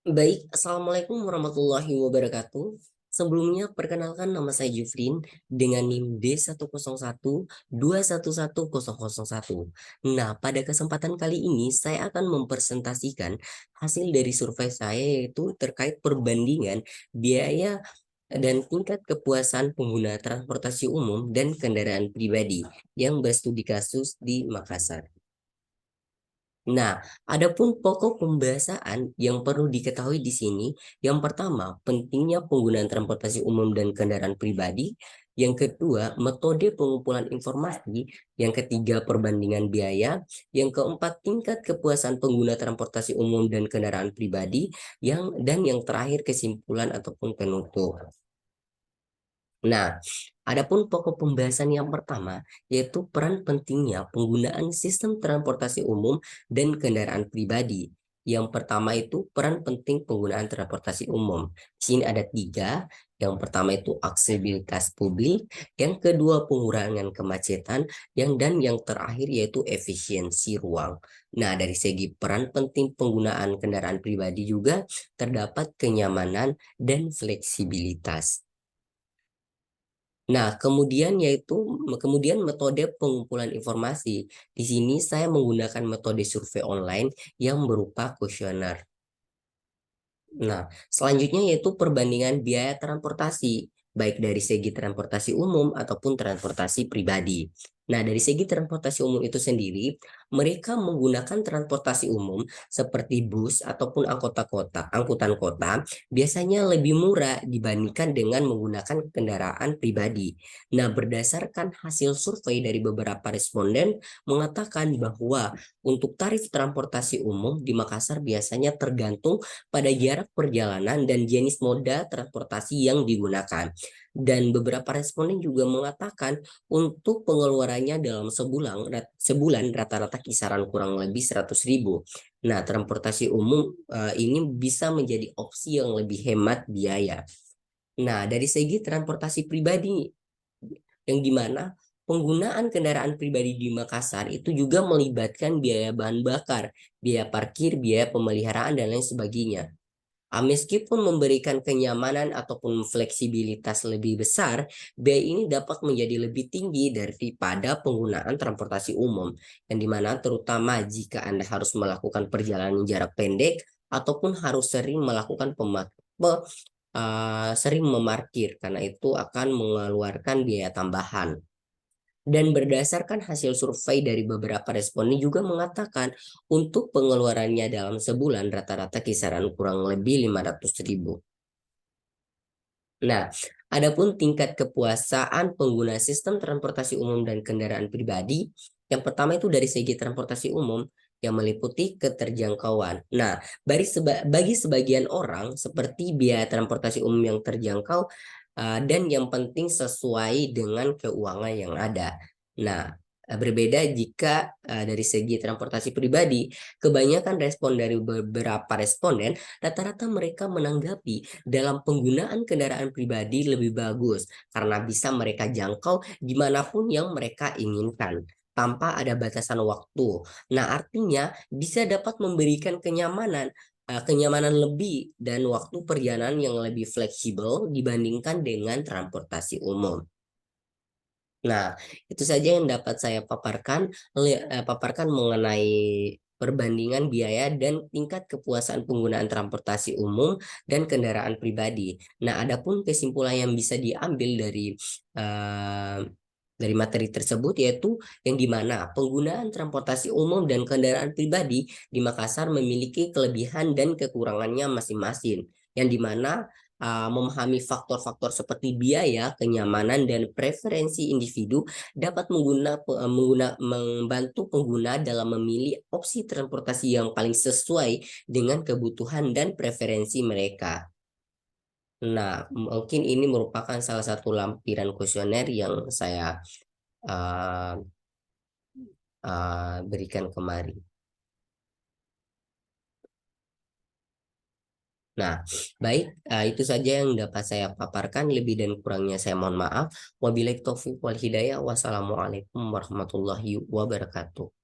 Baik, Assalamualaikum warahmatullahi wabarakatuh. Sebelumnya, perkenalkan nama saya Jufrin dengan NIM D10121111001. Nah, pada kesempatan kali ini saya akan mempresentasikan hasil dari survei saya yaitu terkait perbandingan biaya dan tingkat kepuasan pengguna transportasi umum dan kendaraan pribadi yang berstudi kasus di Makassar. Nah, adapun pokok pembahasan yang perlu diketahui di sini, yang pertama, pentingnya penggunaan transportasi umum dan kendaraan pribadi. Yang kedua, metode pengumpulan informasi. Yang ketiga, perbandingan biaya. Yang keempat, tingkat kepuasan pengguna transportasi umum dan kendaraan pribadi. Dan yang terakhir, kesimpulan ataupun penutup. Nah, adapun pokok pembahasan yang pertama yaitu peran pentingnya penggunaan sistem transportasi umum dan kendaraan pribadi. Yang pertama itu peran penting penggunaan transportasi umum. Di sini ada tiga. Yang pertama itu aksesibilitas publik, yang kedua pengurangan kemacetan, yang terakhir yaitu efisiensi ruang. Nah, dari segi peran penting penggunaan kendaraan pribadi juga terdapat kenyamanan dan fleksibilitas. Nah, kemudian metode pengumpulan informasi. Di sini saya menggunakan metode survei online yang berupa kuesioner. Nah, selanjutnya yaitu perbandingan biaya transportasi, baik dari segi transportasi umum ataupun transportasi pribadi. Nah, dari segi transportasi umum itu sendiri, mereka menggunakan transportasi umum seperti bus ataupun angkutan kota, biasanya lebih murah dibandingkan dengan menggunakan kendaraan pribadi. Nah, berdasarkan hasil survei dari beberapa responden mengatakan bahwa untuk tarif transportasi umum di Makassar biasanya tergantung pada jarak perjalanan dan jenis moda transportasi yang digunakan. Dan beberapa responden juga mengatakan untuk pengeluarannya dalam sebulan rata-rata kisaran kurang lebih 100.000. Nah, transportasi umum ini bisa menjadi opsi yang lebih hemat biaya. Nah, dari segi transportasi pribadi yang dimana penggunaan kendaraan pribadi di Makassar itu juga melibatkan biaya bahan bakar, biaya parkir, biaya pemeliharaan, dan lain sebagainya. Meskipun memberikan kenyamanan ataupun fleksibilitas lebih besar, biaya ini dapat menjadi lebih tinggi daripada penggunaan transportasi umum, yang dimana terutama jika Anda harus melakukan perjalanan jarak pendek ataupun harus sering memarkir, karena itu akan mengeluarkan biaya tambahan. Dan berdasarkan hasil survei dari beberapa responden juga mengatakan untuk pengeluarannya dalam sebulan rata-rata kisaran kurang lebih 500.000. Nah, adapun tingkat kepuasaan pengguna sistem transportasi umum dan kendaraan pribadi, yang pertama itu dari segi transportasi umum yang meliputi keterjangkauan. Nah, bagi sebagian orang seperti biaya transportasi umum yang terjangkau dan yang penting sesuai dengan keuangan yang ada. Nah, berbeda jika dari segi transportasi pribadi, kebanyakan respon dari beberapa responden, rata-rata mereka menanggapi dalam penggunaan kendaraan pribadi lebih bagus karena bisa mereka jangkau dimanapun yang mereka inginkan tanpa ada batasan waktu. Nah, artinya bisa dapat memberikan kenyamanan lebih dan waktu perjalanan yang lebih fleksibel dibandingkan dengan transportasi umum. Nah, itu saja yang dapat saya paparkan mengenai perbandingan biaya dan tingkat kepuasan penggunaan transportasi umum dan kendaraan pribadi. Nah, adapun kesimpulan yang bisa diambil eh, dari materi tersebut yaitu yang dimana penggunaan transportasi umum dan kendaraan pribadi di Makassar memiliki kelebihan dan kekurangannya masing-masing. Yang dimana memahami faktor-faktor seperti biaya, kenyamanan, dan preferensi individu dapat membantu pengguna dalam memilih opsi transportasi yang paling sesuai dengan kebutuhan dan preferensi mereka. Nah, mungkin ini merupakan salah satu lampiran kuesioner yang saya uh, berikan kemarin. Nah, baik, itu saja yang dapat saya paparkan. Lebih dan kurangnya saya mohon maaf. Wabillahi taufiq wal hidayah. Wassalamualaikum warahmatullahi wabarakatuh.